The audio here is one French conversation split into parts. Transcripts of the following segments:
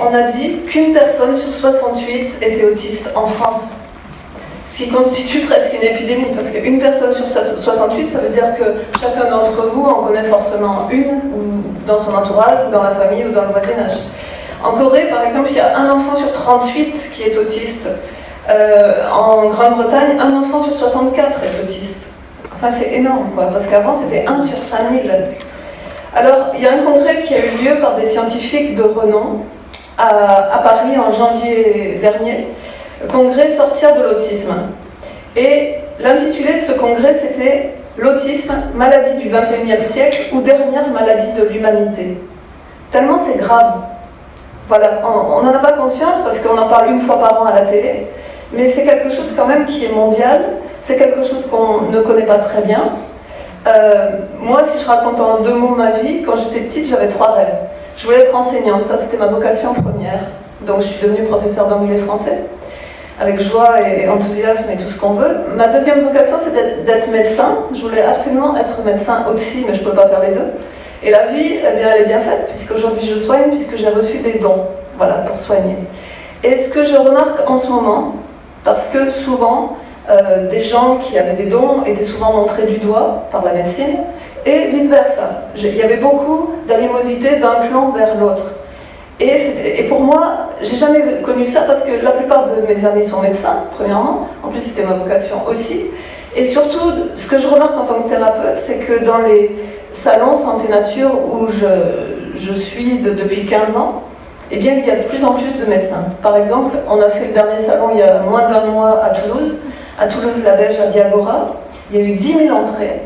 on a dit qu'une personne sur 68 était autiste en France. Ce qui constitue presque une épidémie, parce qu'une personne sur 68, ça veut dire que chacun d'entre vous en connaît forcément une, ou dans son entourage, ou dans la famille, ou dans le voisinage. En Corée, par exemple, il y a un enfant sur 38 qui est autiste. En Grande-Bretagne, un enfant sur 64 est autiste. Enfin, c'est énorme, quoi, parce qu'avant, c'était 1 sur 5000. Alors, il y a un congrès qui a eu lieu par des scientifiques de renom à Paris en janvier dernier, le congrès Sortir de l'autisme. Et l'intitulé de ce congrès, c'était « L'autisme, maladie du XXIe siècle ou dernière maladie de l'humanité ». Tellement c'est grave. Voilà, on n'en a pas conscience parce qu'on en parle une fois par an à la télé, mais c'est quelque chose quand même qui est mondial, c'est quelque chose qu'on ne connaît pas très bien. Moi, si je raconte en 2 mots ma vie, quand j'étais petite, j'avais 3 rêves. Je voulais être enseignante, ça c'était ma vocation première. Donc je suis devenue professeure d'anglais-français, avec joie et enthousiasme et tout ce qu'on veut. Ma deuxième vocation, c'est d'être médecin. Je voulais absolument être médecin aussi, mais je ne peux pas faire les deux. Et la vie, eh bien, elle est bien faite, puisqu'aujourd'hui je soigne, puisque j'ai reçu des dons, voilà, pour soigner. Et ce que je remarque en ce moment, parce que souvent, des gens qui avaient des dons étaient souvent montrés du doigt par la médecine, et vice-versa. Il y avait beaucoup d'animosité d'un clan vers l'autre. Et pour moi, j'ai jamais connu ça parce que la plupart de mes amis sont médecins, premièrement. En plus, c'était ma vocation aussi. Et surtout, ce que je remarque en tant que thérapeute, c'est que dans les salons Santé Nature où je suis depuis 15 ans, eh bien, il y a de plus en plus de médecins. Par exemple, on a fait le dernier salon il y a moins d'1 mois à Toulouse. À Toulouse, la Belge, à Diagora. Il y a eu 10 000 entrées.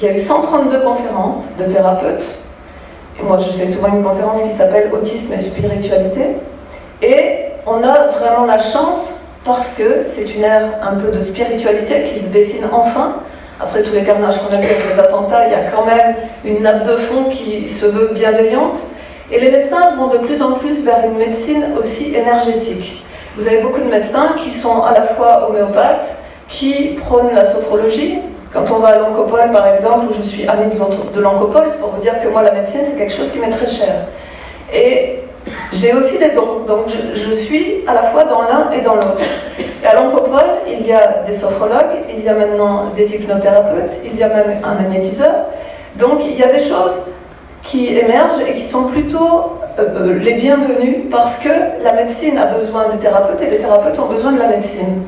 Il y a eu 132 conférences de thérapeutes. Et moi, je fais souvent une conférence qui s'appelle « Autisme et spiritualité ». Et on a vraiment la chance, parce que c'est une ère un peu de spiritualité qui se dessine enfin. Après tous les carnages qu'on a vu avec les attentats, il y a quand même une nappe de fond qui se veut bienveillante. Et les médecins vont de plus en plus vers une médecine aussi énergétique. Vous avez beaucoup de médecins qui sont à la fois homéopathes, qui prônent la sophrologie. Quand on va à l'Oncopole, par exemple, où je suis amie de l'Oncopole, c'est pour vous dire que moi, la médecine, c'est quelque chose qui m'est très cher. Et j'ai aussi des dons, donc je suis à la fois dans l'un et dans l'autre. Et à l'Oncopole, il y a des sophrologues, il y a maintenant des hypnothérapeutes, il y a même un magnétiseur. Donc il y a des choses qui émergent et qui sont plutôt les bienvenues parce que la médecine a besoin des thérapeutes et les thérapeutes ont besoin de la médecine.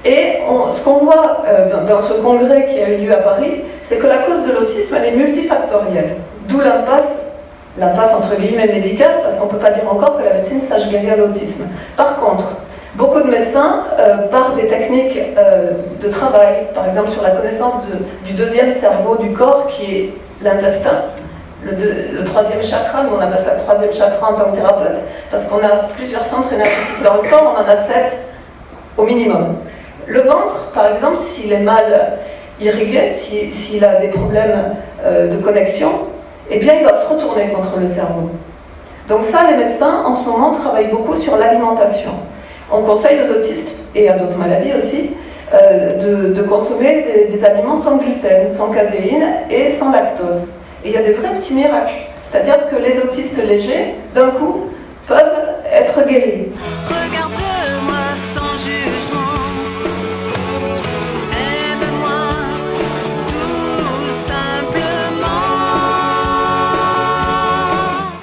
Et ce qu'on voit dans ce congrès qui a eu lieu à Paris, c'est que la cause de l'autisme, elle est multifactorielle. D'où l'impasse entre guillemets médicale, parce qu'on ne peut pas dire encore que la médecine sache guérir l'autisme. Par contre, beaucoup de médecins, par des techniques de travail, par exemple sur la connaissance du deuxième cerveau du corps, qui est l'intestin, le troisième chakra, nous on appelle ça le troisième chakra en tant que thérapeute, parce qu'on a plusieurs centres énergétiques dans le corps, on en a 7 au minimum. Le ventre, par exemple, s'il est mal irrigué, s'il a des problèmes de connexion, eh bien il va se retourner contre le cerveau. Donc ça, les médecins, en ce moment, travaillent beaucoup sur l'alimentation. On conseille aux autistes, et à d'autres maladies aussi, de consommer des aliments sans gluten, sans caséine et sans lactose. Et il y a des vrais petits miracles. C'est-à-dire que les autistes légers, d'un coup, peuvent être guéris.